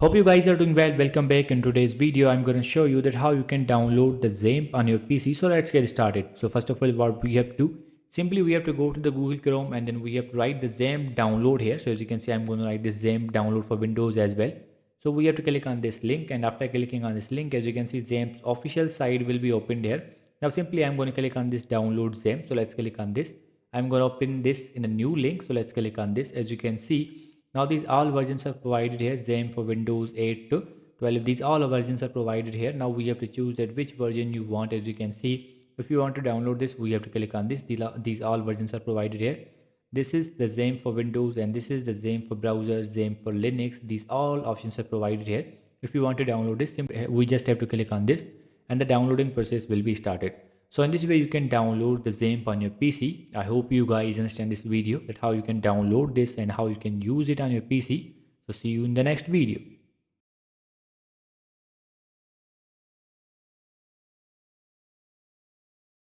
Hope you guys are doing well. Welcome back. In today's video, I'm going to show you that how you can download the Xamp on your PC. So let's get started. So first of all, what we have to do, simply we have to go to the Google Chrome and then we have to write the Xamp download here. So as you can see, I'm going to write this Xamp download for Windows as well. So we have to click on this link, and after clicking on this link, as you can see, Xamp's official site will be opened here. Now simply I'm going to click on this download Xamp. So let's click on this. I'm going to open this in a new link. So let's click on this. As you can see, now these all versions are provided here. Xamp for Windows 8 to 12. These all versions are provided here. Now we have to choose that which version you want. As you can see, if you want to download this, we have to click on this. These all versions are provided here. This is the Xamp for Windows and this is the Xamp for browser, Xamp for Linux. These all options are provided here. If you want to download this, we just have to click on this and the downloading process will be started. So in this way you can download the Xamp on your PC. I hope you guys understand this video, that how you can download this and how you can use it on your PC. So see you in the next video.